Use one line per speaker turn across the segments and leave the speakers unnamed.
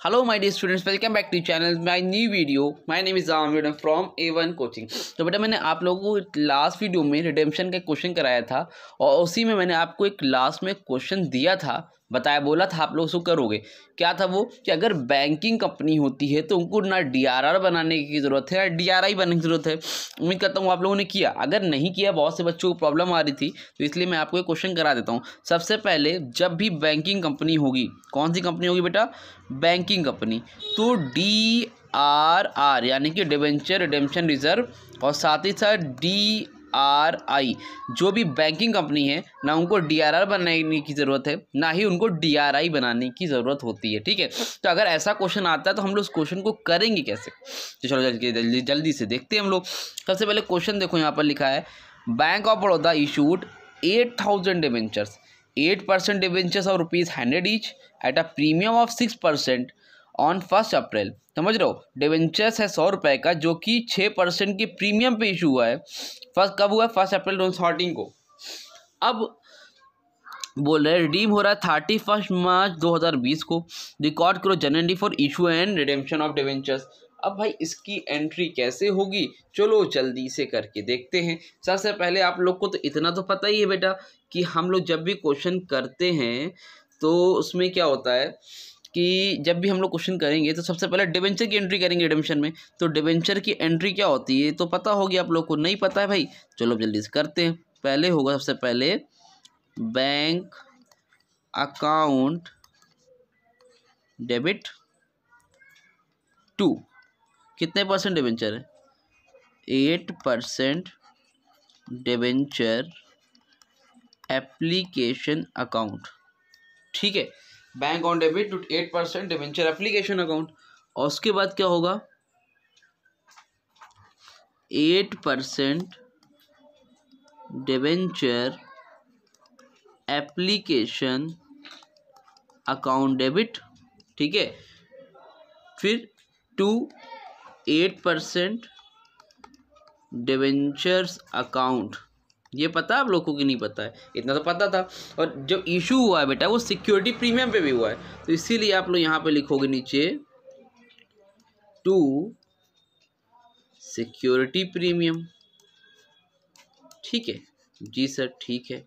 Hello my dear students, welcome back to channel my new video. My name is Amir from A1 coaching. तो बेटा मैंने आप लोगों को लास्ट वीडियो में रिडेम्पशन का क्वेश्चन कराया था और उसी में मैंने आपको एक लास्ट में क्वेश्चन दिया था, बताया बोला था आप लोग उसको करोगे। क्या था वो कि अगर बैंकिंग कंपनी होती है तो उनको ना डीआरआर बनाने की ज़रूरत है ना डीआरआई बनाने की ज़रूरत है। उम्मीद करता हूँ आप लोगों ने किया, अगर नहीं किया बहुत से बच्चों को प्रॉब्लम आ रही थी तो इसलिए मैं आपको एक क्वेश्चन करा देता हूँ। सबसे पहले जब भी बैंकिंग कंपनी होगी, कौन सी कंपनी होगी बेटा? बैंकिंग कंपनी, तो DRR यानी कि डिबेंचर रिडेम्पशन रिजर्व और साथ ही साथ DRI, जो भी बैंकिंग कंपनी है ना उनको DRR बनाने की ज़रूरत है ना ही उनको DRI बनाने की ज़रूरत होती है। ठीक है, तो अगर ऐसा क्वेश्चन आता है तो हम लोग उस क्वेश्चन को करेंगे कैसे, तो चलो जल्दी से देखते हैं हम लोग। सबसे पहले क्वेश्चन देखो, यहाँ पर लिखा है bank of Baroda issued 8000 debentures 8% debentures of ₹100 each at a premium of 6% on 1 अप्रैल। समझ रहे हो, डिबेंचर्स है 100 रुपये का जो कि 6% के प्रीमियम पे इशू हुआ है। फर्स्ट कब हुआ है? 1 अप्रैल 2014 को। अब बोल रहे रिडीम हो रहा है 31 मार्च 2020 को। रिकॉर्ड करो general entry for issue and redemption of debentures. अब भाई इसकी एंट्री कैसे होगी, चलो जल्दी से करके देखते हैं। सबसे पहले आप लोग को तो इतना तो पता ही है बेटा कि हम लोग जब भी क्वेश्चन करते हैं तो उसमें क्या होता है कि जब भी हम लोग क्वेश्चन करेंगे तो सबसे पहले डिबेंचर की एंट्री करेंगे रिडेम्पशन में। तो डिबेंचर की एंट्री क्या होती है तो पता होगी आप लोग को, नहीं पता है भाई? चलो जल्दी से करते हैं। पहले होगा सबसे पहले बैंक अकाउंट डेबिट टू, कितने परसेंट डिबेंचर है? 8% डिबेंचर एप्लीकेशन अकाउंट। ठीक है, bank on debit to 8% debenture application account. और उसके बाद क्या होगा? 8% डिबेंचर एप्लीकेशन अकाउंट डेबिट। ठीक है, फिर 8% डिबेंचर्स अकाउंट। ये पता है आप लोगों को कि नहीं पता है? इतना तो पता था। और जब इशू हुआ है बेटा वो सिक्योरिटी प्रीमियम पे भी हुआ है, तो इसीलिए आप लोग यहाँ पे लिखोगे नीचे 2 सिक्योरिटी प्रीमियम। ठीक है जी सर, ठीक है।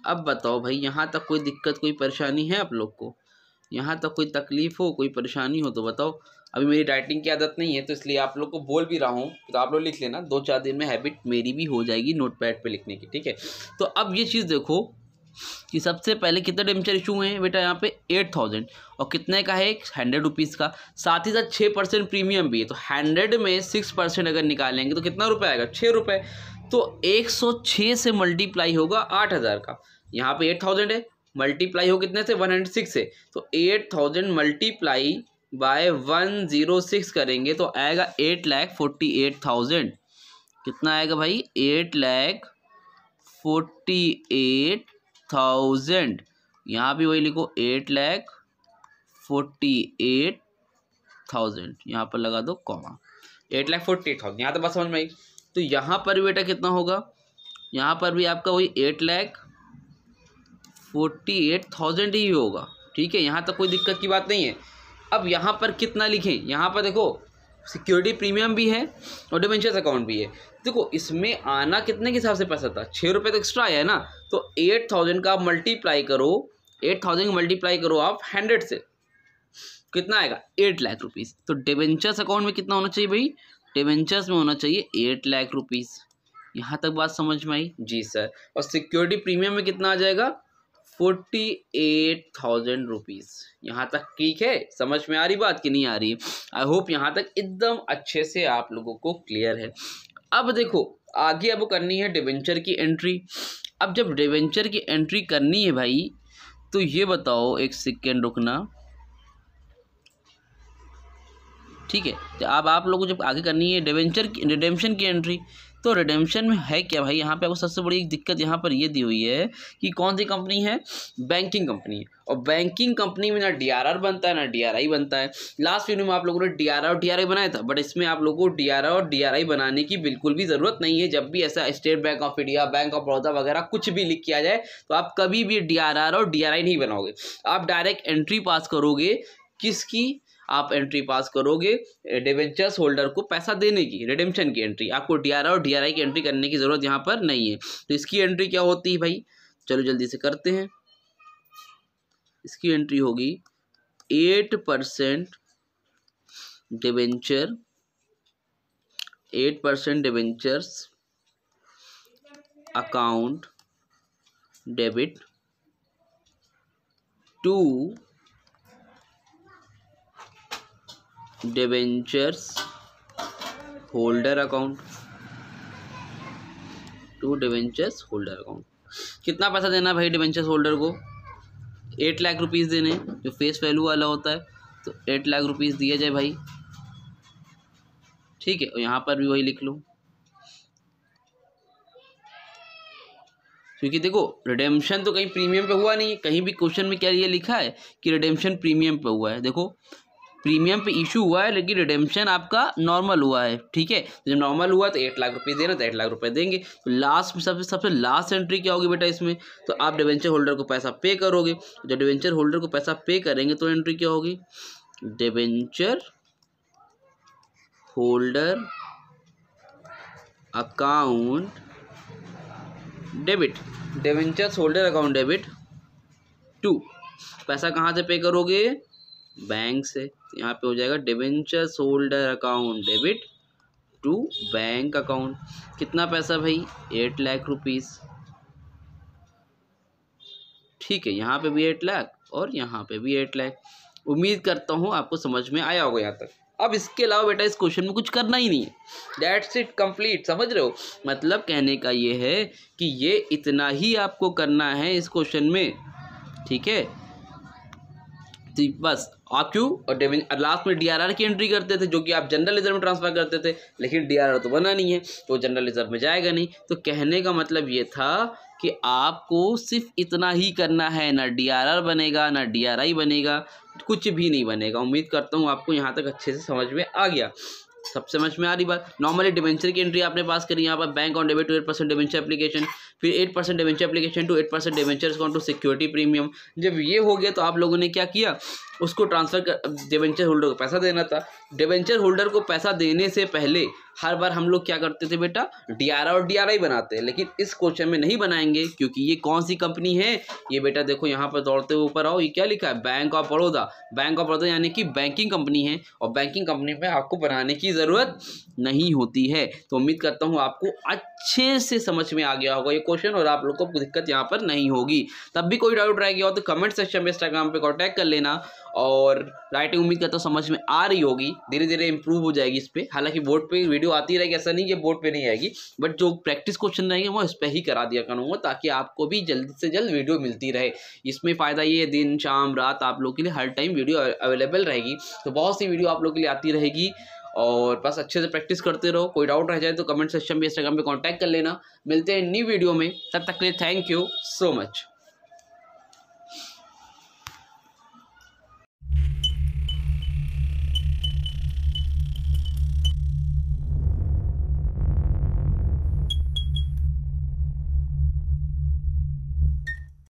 अब बताओ भाई, यहाँ तक कोई दिक्कत कोई परेशानी है आप लोग को? यहाँ तक कोई तकलीफ हो कोई परेशानी हो तो बताओ। अभी मेरी राइटिंग की आदत नहीं है तो इसलिए आप लोग को बोल भी रहा हूँ, तो आप लोग लिख लेना, 2-4 दिन में हैबिट मेरी भी हो जाएगी नोटपैड पे लिखने की। ठीक है, तो अब ये चीज़ देखो कि सबसे पहले कितने डिबेंचर इशू हुए हैं बेटा? यहाँ पे 8000 और कितने का है? 100 रुपीज़ का। साथ ही साथ 6% प्रीमियम भी है, तो 100 में 6% अगर निकालेंगे तो कितना रुपये आएगा? 6 रुपये। तो 106 से मल्टीप्लाई होगा 8000 का। यहाँ पे 8000 है, मल्टीप्लाई हो कितने से? 106 से। तो 8000 मल्टीप्लाई बाय 106 करेंगे तो आएगा 8,48,000। कितना आएगा भाई? 8,48,000। यहाँ भी वही लिखो 8,48,000, यहाँ पर लगा दो कॉमा। 8,48,000, यहाँ तो बस समझ में आई। तो यहाँ पर बेटा कितना होगा? यहाँ पर भी आपका वही 8,48,000 ही होगा। ठीक है, यहाँ तक कोई दिक्कत की बात नहीं है। अब यहाँ पर कितना लिखें? यहाँ पर देखो सिक्योरिटी प्रीमियम भी है और डिबेंचर्स अकाउंट भी है। देखो इसमें आना कितने के हिसाब से पैसा था? 6 रुपये तो एक्स्ट्रा आया है ना। तो 8000 का आप मल्टीप्लाई करो, 8000 का मल्टीप्लाई करो आप 100 से, कितना आएगा? 8 लाख रुपीज़। तो डिबेंचर्स अकाउंट में कितना होना चाहिए भाई? डिबेंचर्स में होना चाहिए 8 लाख रुपीज़। यहाँ तक बात समझ में आई? जी सर। और सिक्योरिटी प्रीमियम में कितना आ जाएगा? 48,000 रुपीज़। यहाँ तक ठीक है? समझ में आ रही बात कि नहीं आ रही? आई होप यहाँ तक एकदम अच्छे से आप लोगों को क्लियर है। अब देखो आगे अब करनी है डिबेंचर की एंट्री। अब जब डिबेंचर की एंट्री करनी है भाई तो ये बताओ, एक सेकेंड रुकना। ठीक है, तो अब आप लोगों को जब आगे करनी है डिबेंचर की रिडेम्पशन की एंट्री, तो रिडेम्पशन में है क्या भाई? यहाँ पे आपको सबसे बड़ी एक दिक्कत यहाँ पर ये दी हुई है कि कौन सी कंपनी है? बैंकिंग कंपनी है। और बैंकिंग कंपनी में ना डीआरआर बनता है ना डीआरआई बनता है। लास्ट वीडियो में आप लोगों ने डीआरआर और डीआरआई बनाया था, बट इसमें आप लोगों को डीआरआर और डीआरआई बनाने की बिल्कुल भी ज़रूरत नहीं है। जब भी ऐसा state bank of India, bank of Baroda वगैरह कुछ भी लिख किया जाए तो आप कभी भी डीआरआर और डीआरआई नहीं बनाओगे। आप डायरेक्ट एंट्री पास करोगे किसकी? आप एंट्री पास करोगे डिवेंचर्स होल्डर को पैसा देने की, रिडेम्पशन की एंट्री। आपको डीआरआर और डीआरआई की एंट्री करने की ज़रूरत यहाँ पर नहीं है। तो इसकी एंट्री क्या होती है भाई, चलो जल्दी से करते हैं। इसकी एंट्री होगी 8% debenture, 8% debentures account debit to debentures holder account, to debentures holder account. कितना पैसा देना भाई डिवेंचर्स होल्डर को, 8 लाख रुपीज़ देने, जो फेस वैल्यू वाला होता है। तो 8 लाख रुपीज़ दिया जाए भाई, ठीक है। और यहाँ पर भी वही लिख लो, क्योंकि देखो रिडेम्पशन तो कहीं प्रीमियम पे हुआ नहीं है, कहीं भी क्वेश्चन में क्या ये लिखा है कि रिडेम्पशन प्रीमियम पे हुआ है। देखो प्रीमियम पे इशू हुआ है लेकिन रिडेम्पशन आपका नॉर्मल हुआ है, ठीक है। जब नॉर्मल हुआ तो 8 लाख रुपये देना, तो 8 लाख रुपये देंगे। तो लास्ट में सबसे लास्ट एंट्री क्या होगी बेटा इसमें, तो आप डिवेंचर होल्डर को पैसा पे करोगे। जब डिवेंचर होल्डर को पैसा पे करेंगे तो एंट्री क्या होगी, debenture holder account debit, debentures holder account debit to, पैसा कहाँ से पे करोगे, बैंक से। यहाँ पे हो जाएगा debentures holder account debit to bank account. कितना पैसा भाई, 8 लाख रुपीज़, ठीक है। यहाँ पे भी 8 लाख और यहाँ पे भी 8 लाख। उम्मीद करता हूँ आपको समझ में आया होगा यहाँ तक। अब इसके अलावा बेटा इस क्वेश्चन में कुछ करना ही नहीं है, दैट्स इट कंप्लीट। समझ रहे हो, मतलब कहने का ये है कि ये इतना ही आपको करना है इस क्वेश्चन में, ठीक है। तो बस आप क्यों और लास्ट में डीआरआर की एंट्री करते थे, जो कि आप जनरल रिजर्व में ट्रांसफर करते थे, लेकिन डीआरआर तो बना नहीं है तो जनरल रिजर्व में जाएगा नहीं। तो कहने का मतलब ये था कि आपको सिर्फ इतना ही करना है, ना डीआरआर बनेगा ना डीआरआई बनेगा, कुछ भी नहीं बनेगा। उम्मीद करता हूँ आपको यहाँ तक अच्छे से समझ में आ गया। सब समझ में आ रही बात। नॉर्मली डिवेंचर की एंट्री आपने पास करी, यहाँ पर bank on debit to 8% debenture application, फिर 8% debenture application to 8% debenture account to security premium. जब ये हो गया तो आप लोगों ने क्या किया, उसको ट्रांसफर कर, डिवेंचर होल्डर को पैसा देना था। डिवेंचर होल्डर को पैसा देने से पहले हर बार हम लोग क्या करते थे बेटा, डीआरआर और डीआरआई बनाते हैं, लेकिन इस क्वेश्चन में नहीं बनाएंगे क्योंकि ये कौन सी कंपनी है, ये बेटा देखो यहाँ पर दौड़ते हुए ऊपर आओ, ये क्या लिखा है, bank of Baroda. Bank of Baroda यानी कि बैंकिंग कंपनी है, और बैंकिंग कंपनी में आपको बनाने की ज़रूरत नहीं होती है। तो उम्मीद करता हूँ आपको अच्छे से समझ में आ गया होगा ये क्वेश्चन, और आप लोग को दिक्कत यहाँ पर नहीं होगी। तब भी कोई डाउट रह गया हो तो कमेंट सेक्शन में इंस्टाग्राम पे कॉन्टैक्ट कर लेना। और राइटिंग उम्मीद करता हूँ समझ में आ रही होगी, धीरे धीरे इंप्रूव हो जाएगी इस पे। हालांकि बोर्ड पे वीडियो आती रहेगी, ऐसा नहीं कि बोर्ड पे नहीं आएगी, बट जो प्रैक्टिस क्वेश्चन रहेंगे वो इस पे ही करा दिया करूँगा, ताकि आपको भी जल्द से जल्द वीडियो मिलती रहे। इसमें फ़ायदा ये है दिन शाम रात आप लोग के लिए हर टाइम वीडियो अवेलेबल रहेगी, तो बहुत सी वीडियो आप लोग के लिए आती रहेगी। और बस अच्छे से प्रैक्टिस करते रहो। कोई डाउट रह जाए तो कमेंट सेक्शन में इंस्टाग्राम पे कांटेक्ट कर लेना। मिलते हैं न्यू वीडियो में, तब तक के लिए थैंक यू सो मच।